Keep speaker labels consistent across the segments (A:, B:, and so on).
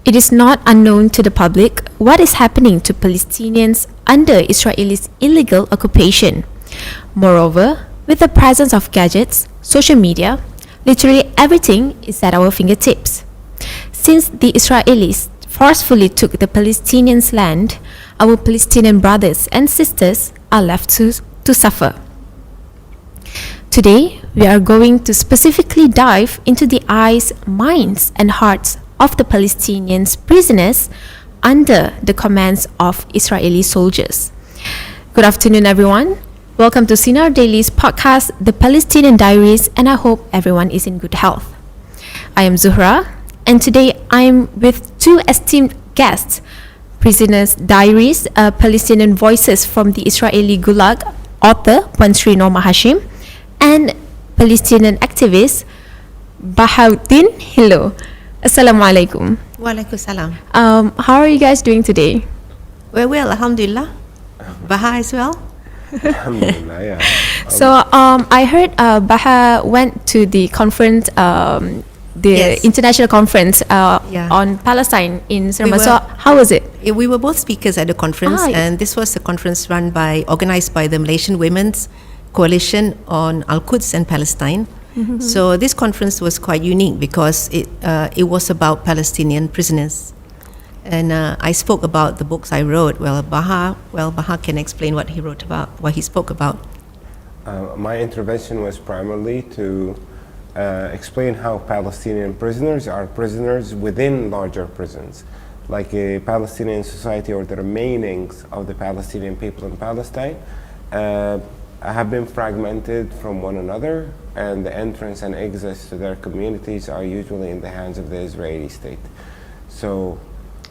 A: It is not unknown to the public what is happening to Palestinians under Israel's illegal occupation. Moreover, with the presence of gadgets, social media, literally everything is at our fingertips. Since the Israelis forcefully took the Palestinians' land, our Palestinian brothers and sisters are left to suffer. Today, we are going to specifically dive into the eyes, minds, and hearts of the Palestinians prisoners under the commands of Israeli soldiers. Good afternoon, everyone. Welcome to Sinar Daily's podcast, The Palestinian Diaries, and I hope everyone is in good health. I am Zuhra, and today I'm with two esteemed guests, Prisoners' Diaries, Palestinian Voices from the Israeli Gulag, author Puan Sri Norma Hashim, and Palestinian activist Baha Hilo. Assalamualaikum.
B: Waalaikumsalam.
A: How are you guys doing today?
B: We're well, alhamdulillah. Baha as well?
C: Alhamdulillah, yeah.
A: So I heard Baha went to the conference,
B: Yes.
A: international conference on Palestine in Sinar. So how was it?
B: We were both speakers at the conference, and this was a conference organized by the Malaysian Women's Coalition on Al-Quds and Palestine.
A: Mm-hmm.
B: So this conference was quite unique because it was about Palestinian prisoners. And I spoke about the books I wrote. Baha can explain what he wrote about, what he spoke about.
C: My intervention was primarily to explain how Palestinian prisoners are prisoners within larger prisons, like a Palestinian society or the remainings of the Palestinian people in Palestine have been fragmented from one another, and the entrance and exits to their communities are usually in the hands of the Israeli state. So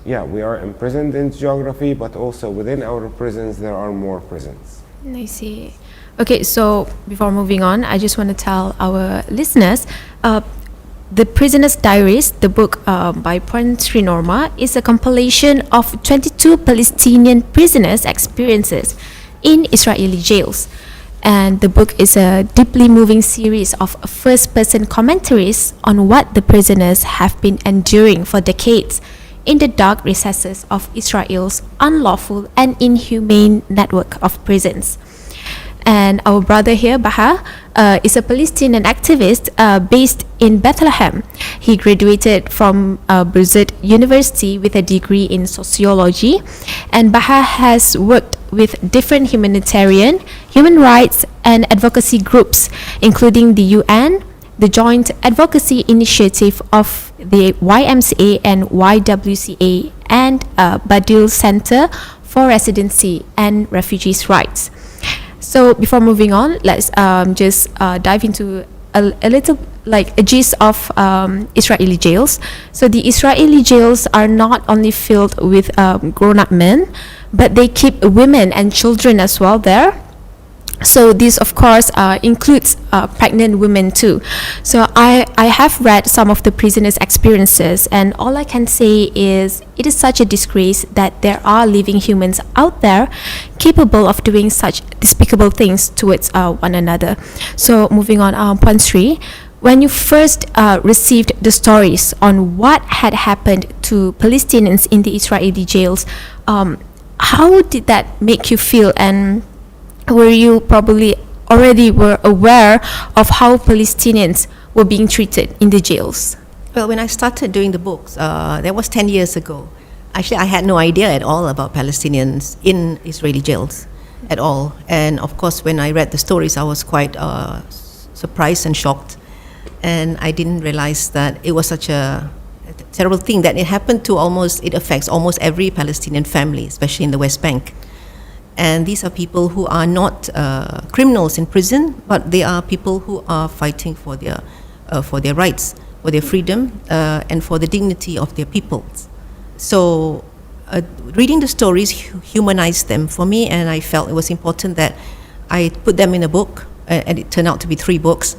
C: yeah, we are imprisoned in geography, but also within our prisons there are more prisons.
A: I see. Okay, so before moving on, I just want to tell our listeners, The Prisoners' Diaries, the book by Puan Sri Norma, is a compilation of 22 Palestinian prisoners' experiences in Israeli jails. And the book is a deeply moving series of first-person commentaries on what the prisoners have been enduring for decades in the dark recesses of Israel's unlawful and inhumane network of prisons. And our brother here, Baha, is a Palestinian activist based in Bethlehem. He graduated from Birzeit University with a degree in Sociology, and Baha has worked with different humanitarian, human rights, and advocacy groups, including the UN, the Joint Advocacy Initiative of the YMCA and YWCA, and Badil Center for Residency and Refugees' Rights. So before moving on, let's just dive into a little, like a gist of Israeli jails. So the Israeli jails are not only filled with grown-up men, but they keep women and children as well there. So this, of course, includes pregnant women too. So I have read some of the prisoners' experiences, and all I can say is it is such a disgrace that there are living humans out there capable of doing such despicable things towards one another. So moving on, Puan Sri, when you first received the stories on what had happened to Palestinians in the Israeli jails, how did that make you feel, and were you probably already were aware of how Palestinians were being treated in the jails?
B: Well, when I started doing the books, that was 10 years ago. Actually, I had no idea at all about Palestinians in Israeli jails at all. And of course, when I read the stories, I was quite surprised and shocked. And I didn't realize that it was such a terrible thing, that it affects almost every Palestinian family, especially in the West Bank. And these are people who are not criminals in prison, but they are people who are fighting for their rights, for their freedom, and for the dignity of their peoples. So reading the stories humanized them for me, and I felt it was important that I put them in a book, and it turned out to be 3 books,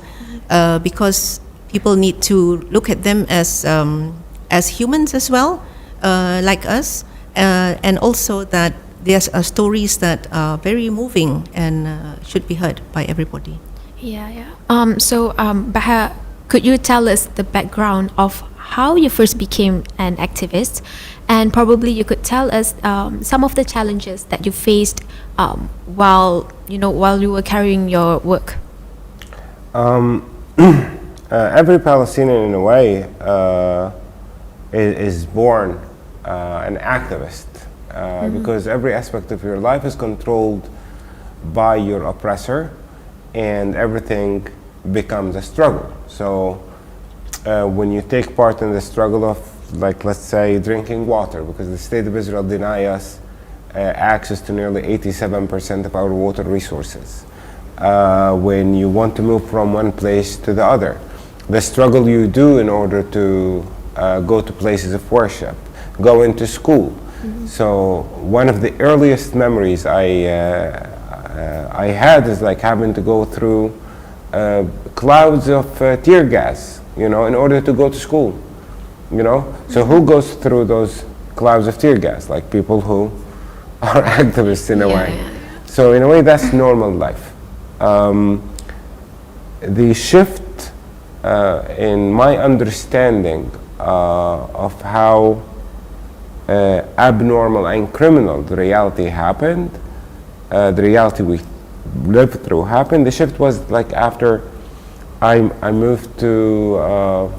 B: because people need to look at them as humans as well, like us, and also that there's stories that are very moving and should be heard by everybody.
A: So Baha, could you tell us the background of how you first became an activist, and probably you could tell us some of the challenges that you faced while you were carrying your work.
C: Every Palestinian, in a way, is born an activist because every aspect of your life is controlled by your oppressor, and everything becomes a struggle. So when you take part in the struggle of, like, let's say, drinking water, because the State of Israel deny us access to nearly 87% of our water resources. When you want to move from one place to the other, the struggle you do in order to go to places of worship, go into school. So one of the earliest memories I had is like having to go through clouds of tear gas, in order to go to school, So who goes through those clouds of tear gas? Like people who are activists in a way. So in a way, that's normal life. The shift in my understanding of how abnormal and criminal the reality happened, the reality we lived through happened. The shift was like after I moved to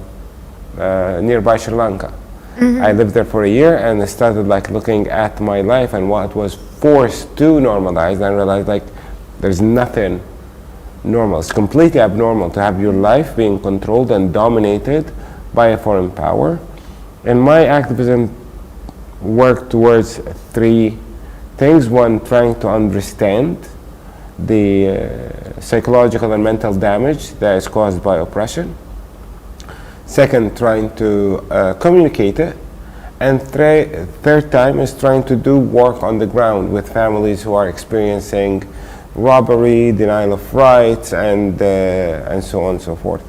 C: nearby Sri Lanka. I lived there for a year, and I started like looking at my life and what was forced to normalize, and I realized like there's nothing normal. It's completely abnormal to have your life being controlled and dominated by a foreign power. And my activism worked towards three things. One, trying to understand the psychological and mental damage that is caused by oppression. Second, trying to communicate it. And third time is trying to do work on the ground with families who are experiencing robbery, denial of rights, and so on and so forth.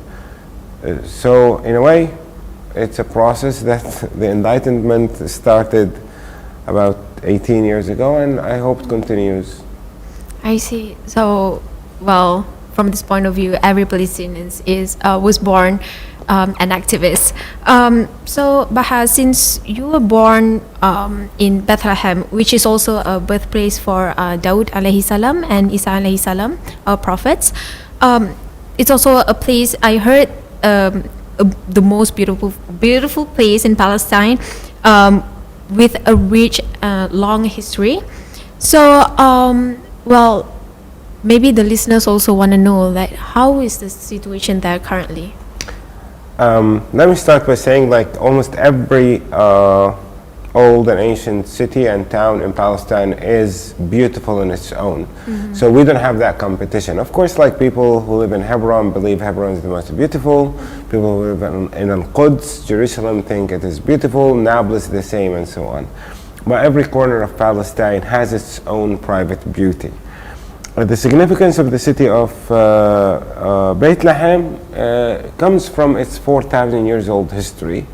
C: So in a way, it's a process that the Enlightenment started about 18 years ago, and I hope it continues.
A: I see. So, well, from this point of view, every Palestinian was born an activist. So, Baha, since you were born in Bethlehem, which is also a birthplace for Daud alayhi salam and Isa alayhi salam, our prophets, it's also a place I heard the most beautiful place in Palestine with a rich, long history. So, well, maybe the listeners also want to know, like, how is the situation there currently?
C: Let me start by saying, like, almost every old and ancient city and town in Palestine is beautiful in its own. So we don't have that competition. Of course, like, people who live in Hebron believe Hebron is the most beautiful. People who live in Al-Quds, Jerusalem, think it is beautiful. Nablus the same, and so on. But every corner of Palestine has its own private beauty. The significance of the city of Bethlehem comes from its 4,000 years old history.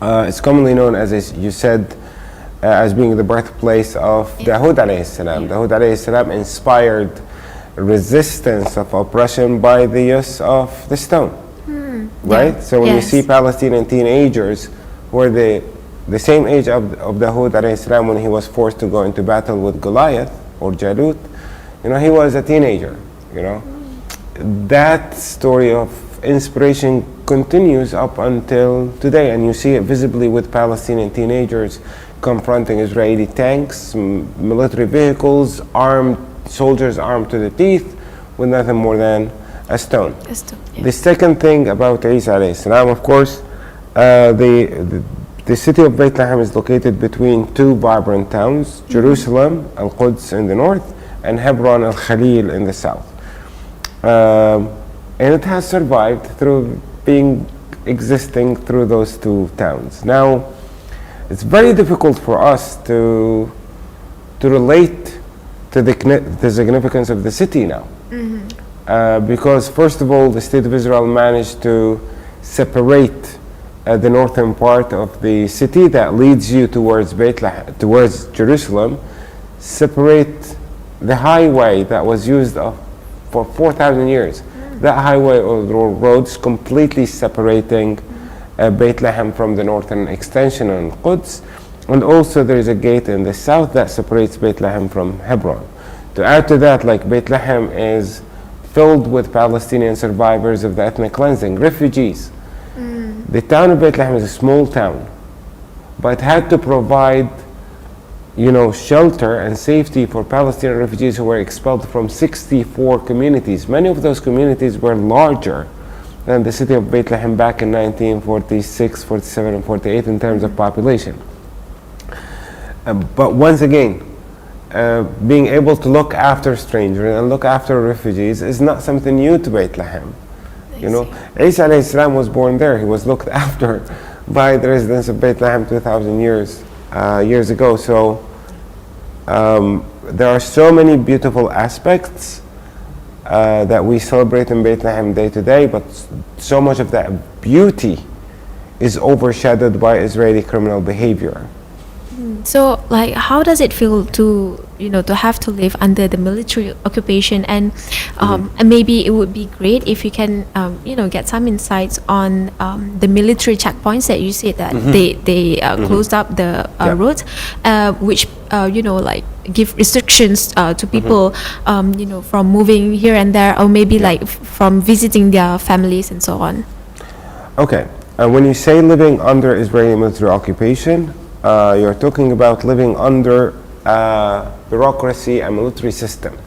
C: It's commonly known, as you said, as being the birthplace of Dawood alayhi salam. Dawood alayhi salam inspired resistance of oppression by the use of the stone, right? So when you see Palestinian teenagers who are the same age of Dawood alayhi salam when he was forced to go into battle with Goliath or Jalut, he was a teenager, That story of inspiration continues up until today, and you see it visibly with Palestinian teenagers confronting Israeli tanks, military vehicles, armed soldiers armed to the teeth with nothing more than a stone. The second thing about Isa alayhi salam, of course, the city of Bethlehem is located between two vibrant towns, Jerusalem, Al-Quds in the north, and Hebron al-Khalil in the south. And it has survived through existing through those two towns. Now, it's very difficult for us to relate to the significance of the city now. Because first of all, the State of Israel managed to separate the northern part of the city that leads you towards Bethlehem, towards Jerusalem, separate the highway that was used for 4,000 years. That highway or roads completely separating Bethlehem from the northern extension on Quds, and also there is a gate in the south that separates Bethlehem from Hebron. To add to that, like Bethlehem is filled with Palestinian survivors of the ethnic cleansing, refugees. The town of Bethlehem is a small town, but had to provide, shelter and safety for Palestinian refugees who were expelled from 64 communities. Many of those communities were larger than the city of Bethlehem back in 1946, 47, and 48 in terms of population. But once again, being able to look after strangers and look after refugees is not something new to Bethlehem. Isa alayhi salam was born there. He was looked after by the residents of Bethlehem 2,000 years ago. So there are so many beautiful aspects that we celebrate in Bethlehem day to day, but so much of that beauty is overshadowed by Israeli criminal behavior.
A: So, like, how does it feel to have to live under the military occupation? And and maybe it would be great if you can get some insights on the military checkpoints that you said that they closed up the roads, which give restrictions to people from moving here and there, or maybe like from visiting their families and so on.
C: Okay, when you say living under Israeli military occupation, you're talking about living under bureaucracy and military system.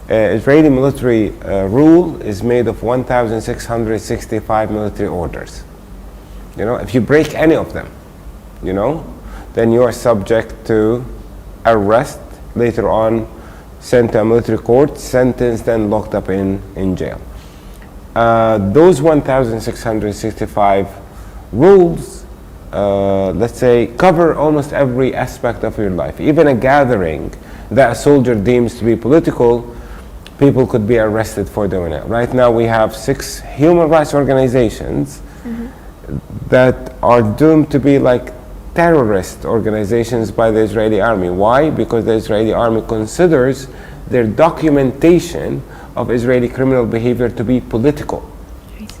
C: Israeli military rule is made of 1,665 military orders. If you break any of them, then you are subject to arrest, later on sent to a military court, sentenced, and locked up in jail. Those 1,665 rules, let's say, cover almost every aspect of your life. Even a gathering that a soldier deems to be political, people could be arrested for doing it. Right now we have 6 human rights organizations that are doomed to be like terrorist organizations by the Israeli army. Why? Because the Israeli army considers their documentation of Israeli criminal behavior to be political,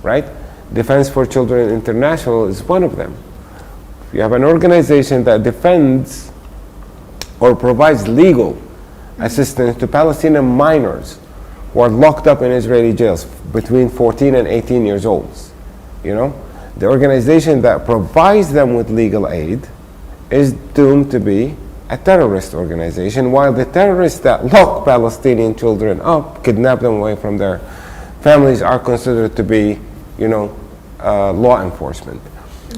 C: right? Defense for Children International is one of them. You have an organization that defends or provides legal assistance to Palestinian minors who are locked up in Israeli jails between 14 and 18 years old. The organization that provides them with legal aid is doomed to be a terrorist organization, while the terrorists that lock Palestinian children up, kidnap them away from their families, are considered to be, law enforcement.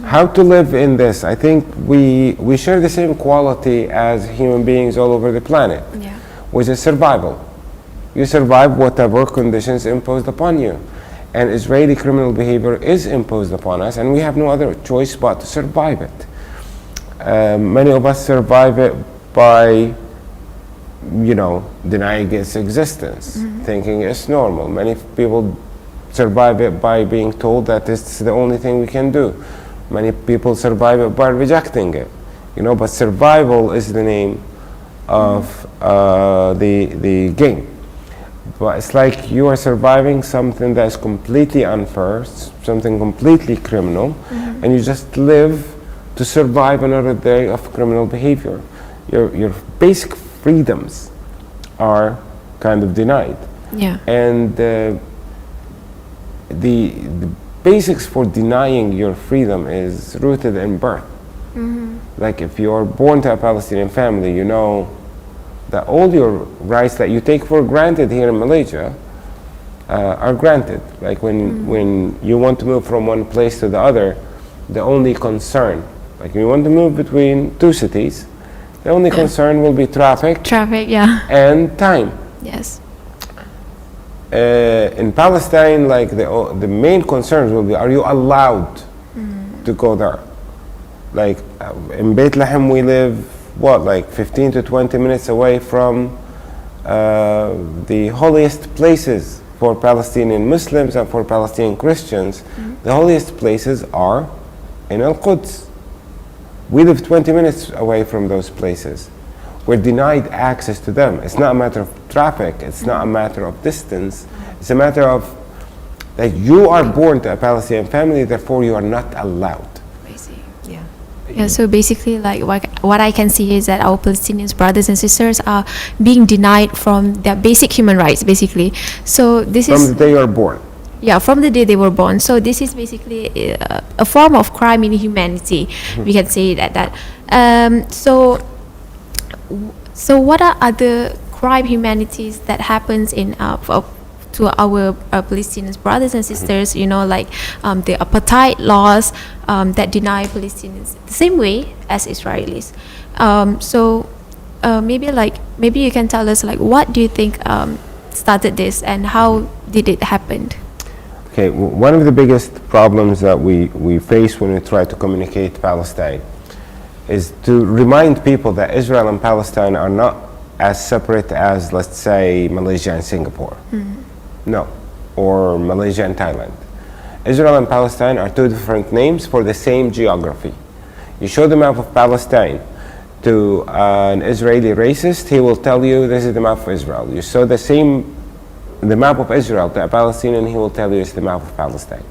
C: How to live in this? I think we share the same quality as human beings all over the planet, which is survival. You survive whatever conditions imposed upon you. And Israeli criminal behavior is imposed upon us, and we have no other choice but to survive it. Many of us survive it by, denying its existence, thinking it's normal. Many people survive it by being told that it's the only thing we can do. Many people survive it by rejecting it. But survival is the name of the game. But it's like you are surviving something that is completely unfair, something completely criminal, and you just live to survive another day of criminal behavior. Your basic freedoms are kind of denied. And the basics for denying your freedom is rooted in birth. Like if you're born to a Palestinian family, you know that all your rights that you take for granted here in Malaysia are granted. Like when you want to move from one place to the other, the only concern, like you want to move between 2 cities, the only concern will be traffic, and time.
A: Yes.
C: In Palestine, like the main concerns will be, are you allowed to go there? Like in Bethlehem, we live 15 to 20 minutes away from the holiest places for Palestinian Muslims and for Palestinian Christians. The holiest places are in Al-Quds. We live 20 minutes away from those places. We're denied access to them. It's not a matter of traffic, it's not a matter of distance, it's a matter of That you are born to a Palestinian family, therefore you are not allowed.
A: I see.
B: Yeah.
A: Yeah, so basically, like what I can see is that our Palestinian brothers and sisters are being denied from their basic human rights, basically. So this
C: From
A: is
C: the day you are born.
A: yeah, from the day they were born. So this is basically a form of crime in humanity. We can say that. So what are other crime humanities that happens in to our Palestinian brothers and sisters? You know, like the apartheid laws that deny Palestinians the same way as Israelis. Maybe you can tell us, like, what do you think started this and how did it happen?
C: Okay, one of the biggest problems that we face when we try to communicate Palestine is to remind people that Israel and Palestine are not as separate as, let's say, Malaysia and Singapore. No, or Malaysia and Thailand. Israel and Palestine are two different names for the same geography. You show the map of Palestine to an Israeli racist, he will tell you this is the map of Israel. You show the map of Israel to a Palestinian, he will tell you it's the map of Palestine.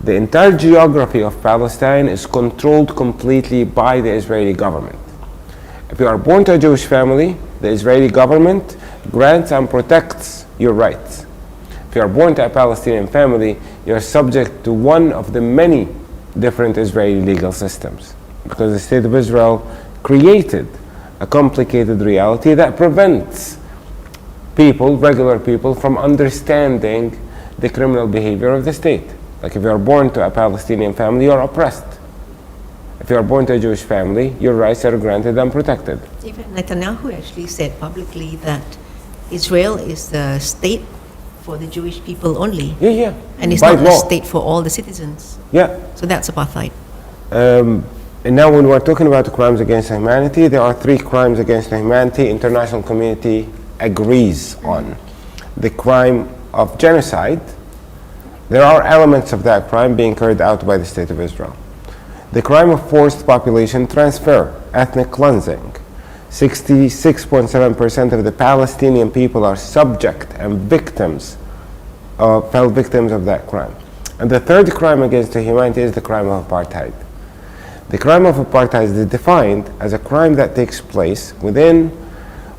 C: The entire geography of Palestine is controlled completely by the Israeli government. If you are born to a Jewish family, the Israeli government grants and protects your rights. If you are born to a Palestinian family, you are subject to one of the many different Israeli legal systems, because the State of Israel created a complicated reality that prevents people, regular people, from understanding the criminal behavior of the state. Like if you are born to a Palestinian family, you are oppressed. If you are born to a Jewish family, your rights are granted and protected.
B: Even Netanyahu actually said publicly that Israel is the state for the Jewish people only.
C: Yeah.
B: And it's
C: By
B: not
C: law.
B: a state for all the citizens.
C: Yeah.
B: So that's apartheid.
C: And now when we're talking about crimes against humanity, there are 3 crimes against humanity international community agrees on. The crime of genocide. There are elements of that crime being carried out by the State of Israel. The crime of forced population transfer, ethnic cleansing. 66.7% of the Palestinian people are subject and fell victims of that crime. And the third crime against humanity is the crime of apartheid. The crime of apartheid is defined as a crime that takes place when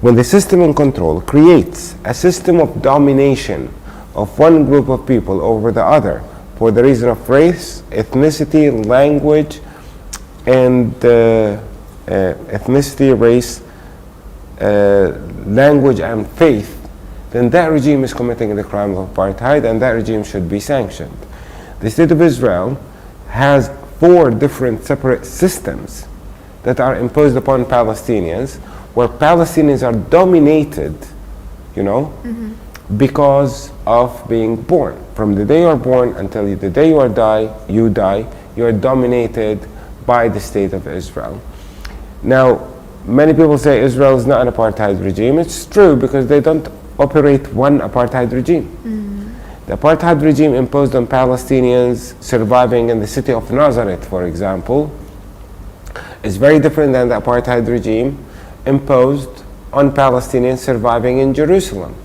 C: the system in control creates a system of domination of one group of people over the other for the reason of race, ethnicity, language, and language and faith, then that regime is committing the crime of apartheid, and that regime should be sanctioned. The State of Israel has 4 different separate systems that are imposed upon Palestinians, where Palestinians are dominated, because of being born. From the day you are born until the day you die, you are dominated by the State of Israel. Now, many people say Israel is not an apartheid regime. It's true, because they don't operate one apartheid regime. The apartheid regime imposed on Palestinians surviving in the city of Nazareth, for example, is very different than the apartheid regime imposed on Palestinians surviving in Jerusalem.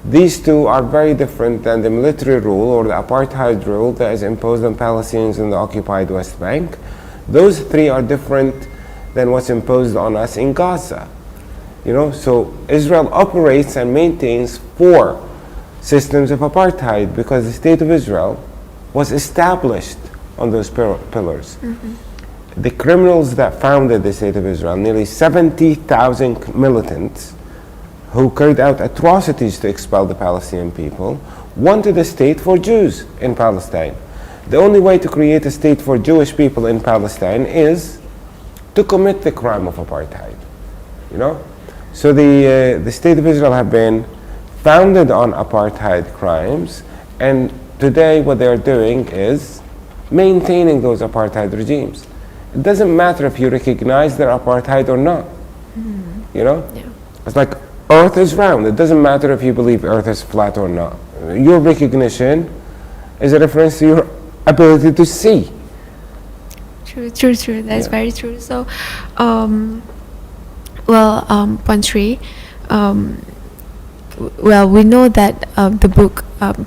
C: These two are very different than the military rule or the apartheid rule that is imposed on Palestinians in the occupied West Bank. Those 3 are different than what's imposed on us in Gaza. So Israel operates and maintains 4 systems of apartheid because the State of Israel was established on those pillars. The criminals that founded the State of Israel, nearly 70,000 militants who carried out atrocities to expel the Palestinian people, wanted a state for Jews in Palestine. The only way to create a state for Jewish people in Palestine is to commit the crime of apartheid. So the State of Israel have been founded on apartheid crimes, and today what they are doing is maintaining those apartheid regimes. It doesn't matter if you recognize their apartheid or not. Yeah. It's like Earth is round. It doesn't matter if you believe Earth is flat or not. Your recognition is a reference to your ability to see.
A: True. That's very true. So, Point 3, well, we know that the book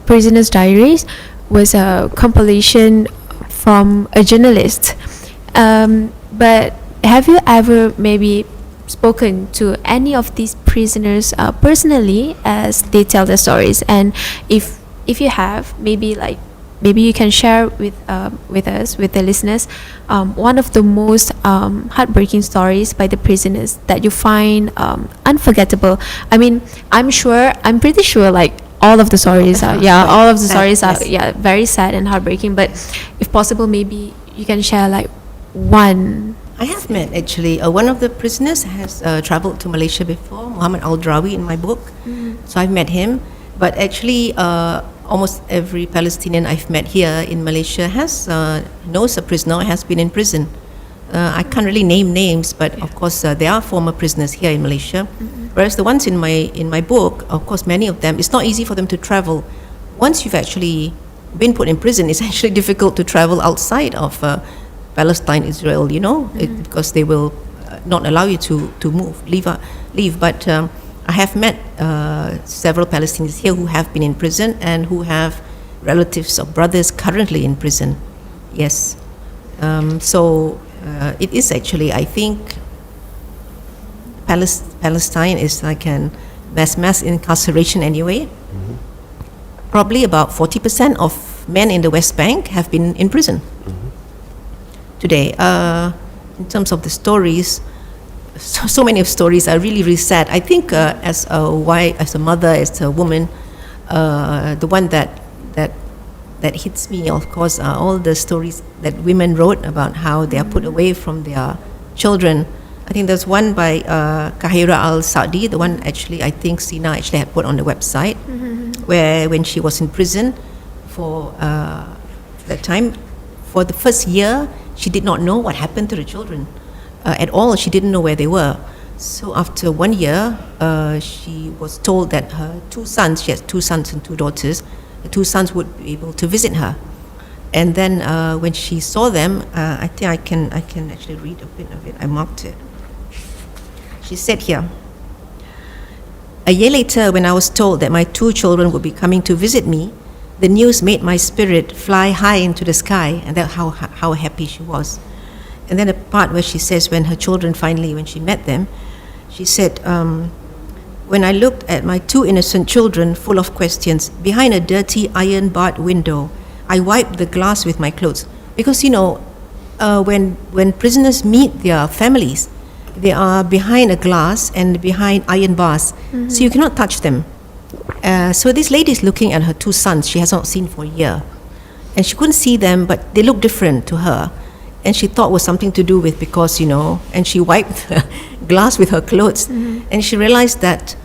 A: Prisoner's Diaries was a compilation from a journalist. But have you ever maybe spoken to any of these prisoners personally as they tell their stories? And if you have, maybe you can share with us, with the listeners, one of the most heartbreaking stories by the prisoners that you find unforgettable. I mean, I'm pretty sure like all of the stories are very sad and heartbreaking. But if possible, maybe you can share like one.
B: I have met actually one of the prisoners has traveled to Malaysia before, Muhammad Al-Drawi in my book. So I've met him. But actually, almost every Palestinian I've met here in Malaysia knows a prisoner, has been in prison. I can't really name names, but of course there are former prisoners here in Malaysia. Whereas the ones in my book, of course, many of them, it's not easy for them to travel. Once you've actually been put in prison, it's actually difficult to travel outside of Palestine, Israel, because they will not allow you to leave. But I have met several Palestinians here who have been in prison and who have relatives or brothers currently in prison. Yes. So it is actually, I think, Palestine is like an mass incarceration anyway. Probably about 40% of men in the West Bank have been in prison today. In terms of the stories, so many of stories are really, really sad. I think as a wife, as a mother, as a woman, the one that hits me, of course, are all the stories that women wrote about how they are put away from their children. I think there's one by Kahira Al-Saadi, the one actually I think Sinar actually had put on the website, where when she was in prison for that time, for the first year, she did not know what happened to the children. At all, she didn't know where they were. So after 1 year, she was told that her two sons, she has 2 sons and 2 daughters, the 2 sons would be able to visit her. And then when she saw them, I think I can actually read a bit of it. I marked it. She said here, "A year later, when I was told that my 2 children would be coming to visit me, the news made my spirit fly high into the sky," and that's how happy she was. And then the part where she says when her children finally, when she met them, she said, "When I looked at my 2 innocent children full of questions behind a dirty iron-barred window, I wiped the glass with my clothes." Because, when prisoners meet their families, they are behind a glass and behind iron bars, so you cannot touch them. So this lady is looking at her 2 sons she has not seen for a year. And she couldn't see them, but they looked different to her. And she thought it was something to do with because, and she wiped the glass with her clothes. And she realized that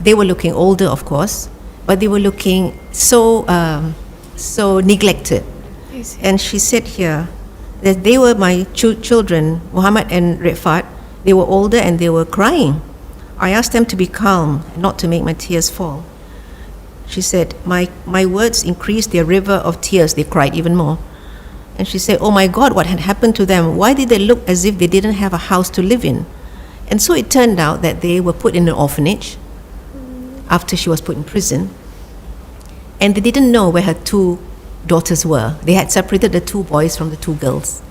B: they were looking older, of course, but they were looking so neglected. And she said here that they were my children, Muhammad and Rifat. They were older and they were crying. I asked them to be calm, not to make my tears fall. She said, my words increased their river of tears. They cried even more. And she said, "Oh my God, what had happened to them? Why did they look as if they didn't have a house to live in?" And so it turned out that they were put in an orphanage after she was put in prison. And they didn't know where her 2 daughters were. They had separated the 2 boys from the 2 girls.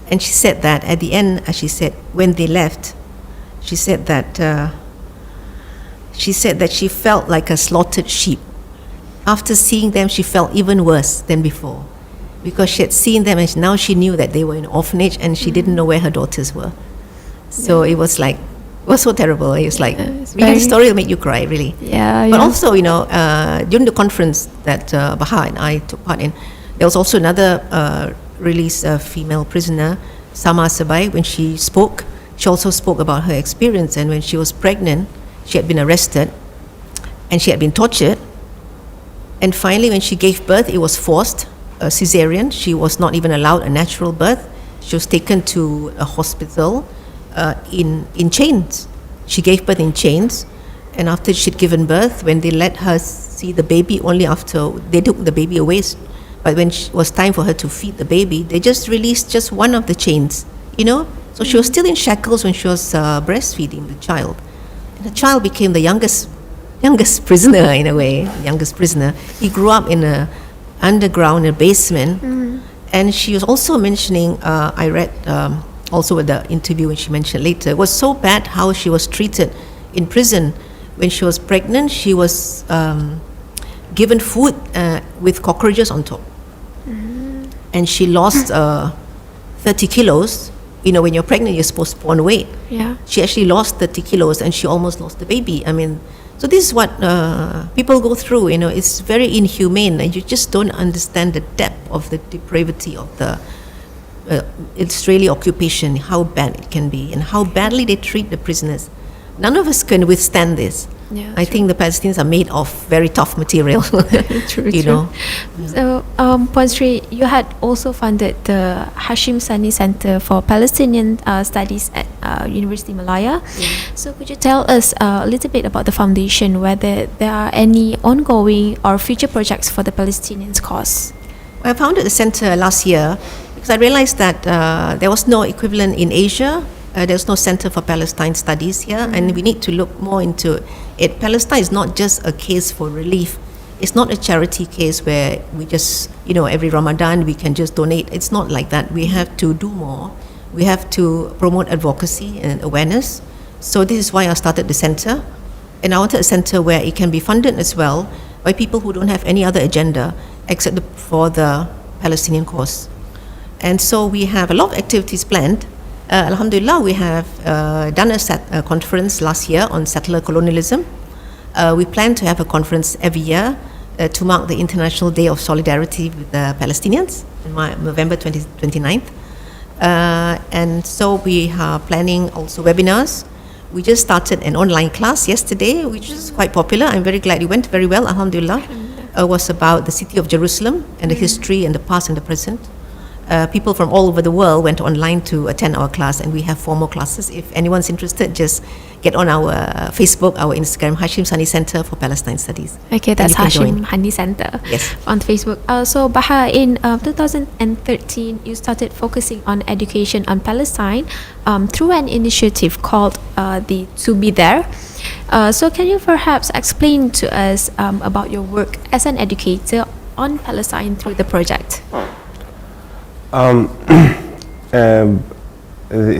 B: And she said that at the end, she said, when they left, she said that she felt like a slaughtered sheep. After seeing them, she felt even worse than before, because she had seen them and now she knew that they were in an orphanage and she didn't know where her daughters were. So it was so terrible. It was like, reading the story will make you cry, really. But also, during the conference that Baha and I took part in, there was also another released female prisoner, Sama Sabai. When she spoke, she also spoke about her experience. And when she was pregnant, she had been arrested and she had been tortured. And finally, when she gave birth, it was forced. Cesarean. She was not even allowed a natural birth. She was taken to a hospital in chains. She gave birth in chains, and after she'd given birth, when they let her see the baby, only after they took the baby away, but when it was time for her to feed the baby, they just released just one of the chains, So she was still in shackles when she was breastfeeding the child. the child became the youngest prisoner in a way, youngest prisoner. He grew up in a underground, a basement, and she was also mentioning. I read also with the interview when she mentioned later, it was so bad how she was treated in prison. When she was pregnant, she was given food with cockroaches on top, and she lost 30 kilos. You know, when you're pregnant, you're supposed to put on weight.
A: Yeah.
B: She actually lost 30 kilos and she almost lost the baby. I mean, so this is what people go through, you know, it's very inhumane and you just don't understand the depth of the depravity of the Israeli occupation, how bad it can be and how badly they treat the prisoners. None of us can withstand this.
A: Yeah,
B: I think the Palestinians are made of very tough material, you know.
A: So, Puan Sri, you had also funded the Hashim Sani Center for Palestinian Studies at University Malaya. So, could you tell us a little bit about the foundation, whether there are any ongoing or future projects for the Palestinians cause?
B: I founded the center last year because I realized that there was no equivalent in Asia. There's no Center for Palestine Studies here, and we need to look more into it. Palestine is not just a case for relief. It's not a charity case where we just, you know, every Ramadan we can just donate. It's not like that. We have to do more. We have to promote advocacy and awareness. So this is why I started the center. And I wanted a center where it can be funded as well by people who don't have any other agenda except for the Palestinian cause. And so we have a lot of activities planned. Alhamdulillah, we have done a conference last year on settler colonialism. We plan to have a conference every year to mark the International Day of Solidarity with the Palestinians on November 29th. And so we are planning also webinars. We just started an online class yesterday, which is quite popular. I'm very glad it went very well, alhamdulillah. It was about the city of Jerusalem and the history and the past and the present. People from all over the world went online to attend our class, and we have 4 more classes. If anyone's interested, just get on our Facebook, our Instagram, Hashim Sani Center for Palestine Studies.
A: Okay, that's Hashim Hani Center.
B: Yes.
A: On Facebook. So Baha, in 2013, you started focusing on education on Palestine through an initiative called the To Be There. So can you perhaps explain to us about your work as an educator on Palestine through the project?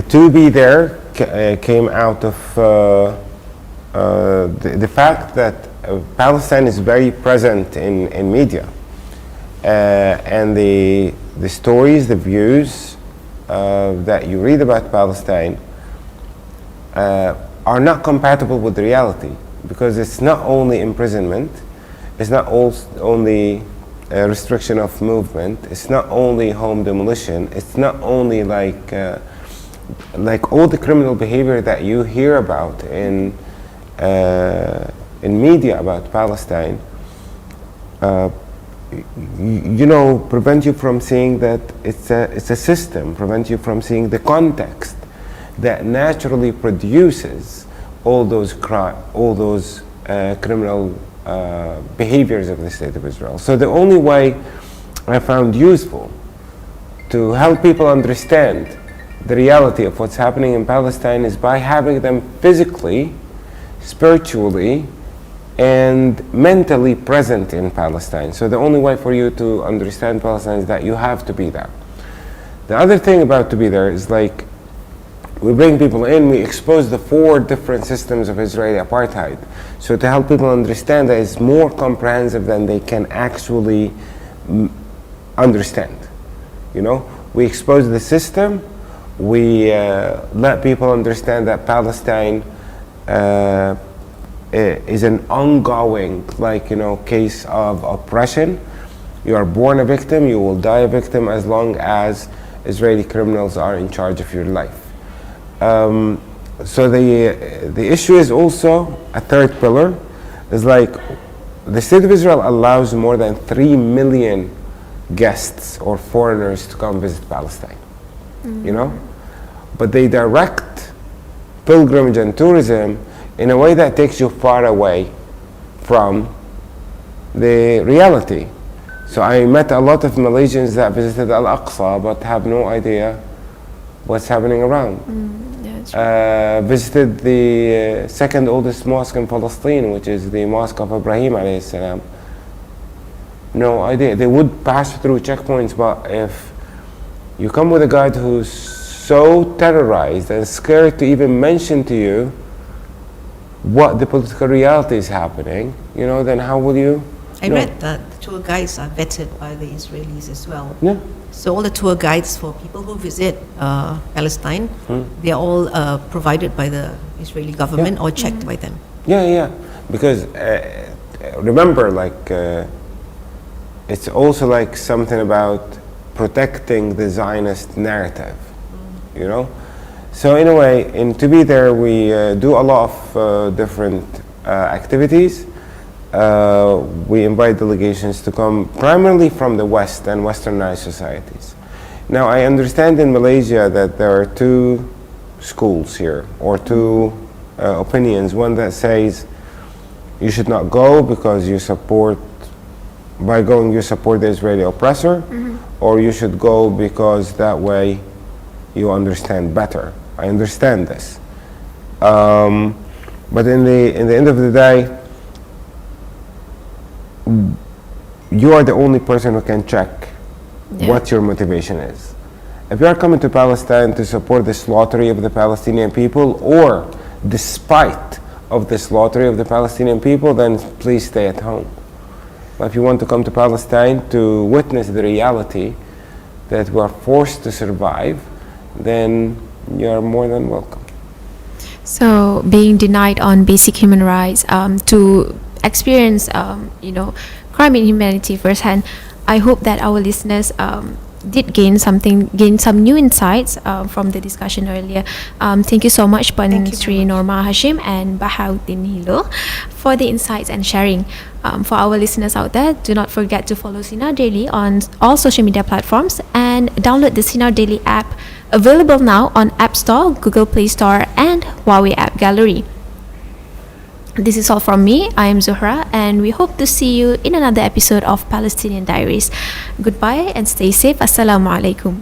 C: To Be There came out of the fact that Palestine is very present in media, and the stories, the views that you read about Palestine are not compatible with the reality, because it's not only imprisonment, it's not only restriction of movement, it's not only home demolition, it's not only like all the criminal behavior that you hear about in media about Palestine, you know, prevent you from seeing that it's a system, prevent you from seeing the context that naturally produces all those criminal behaviors of the State of Israel. So the only way I found useful to help people understand the reality of what's happening in Palestine is by having them physically, spiritually, and mentally present in Palestine. So the only way for you to understand Palestine is that you have to be there. The other thing about To Be There is, like, we bring people in, we expose the 4 different systems of Israeli apartheid. So to help people understand that it's more comprehensive than they can actually understand. You know, we expose the system, we let people understand that Palestine is an ongoing, like, you know, case of oppression. You are born a victim, you will die a victim as long as Israeli criminals are in charge of your life. So the issue is also a third pillar, is like the State of Israel allows more than 3 million guests or foreigners to come visit Palestine, you know, but they direct pilgrimage and tourism in a way that takes you far away from the reality. So I met a lot of Malaysians that visited Al-Aqsa but have no idea what's happening around. visited the second oldest mosque in Palestine, which is the Mosque of Ibrahim alayhi salam. No idea. They would pass through checkpoints, but if you come with a guide who's so terrorized and scared to even mention to you what the political reality is happening, then how will you?
B: I read that the tour guides are vetted by the Israelis as well.
C: Yeah.
B: So all the tour guides for people who visit Palestine, they are all provided by the Israeli government or checked by them.
C: Yeah. Because remember, it's also like something about protecting the Zionist narrative, So in a way, to be there, we do a lot of different activities. We invite delegations to come primarily from the West and westernized societies. Now, I understand in Malaysia that there are two schools here, or two opinions. One that says you should not go because by going you support the Israeli oppressor, or you should go because that way you understand better. I understand this. But in the end of the day, you are the only person who can check what your motivation is. If you are coming to Palestine to support the slaughtering of the Palestinian people, or despite of the slaughtering of the Palestinian people, then please stay at home. But if you want to come to Palestine to witness the reality that we are forced to survive, then you are more than welcome.
A: So being denied on basic human rights, to experience, crime in humanity firsthand, I hope that our listeners did gain some new insights from the discussion earlier. Thank you so much, Puan Sri Norma Hashim and Baha Hilo, for the insights and sharing. For our listeners out there, do not forget to follow Sinar Daily on all social media platforms and download the Sinar Daily app, available now on App Store, Google Play Store, and Huawei App Gallery. This is all from me. I am Zuhra, and we hope to see you in another episode of Palestinian Diaries. Goodbye and stay safe. Assalamu alaikum.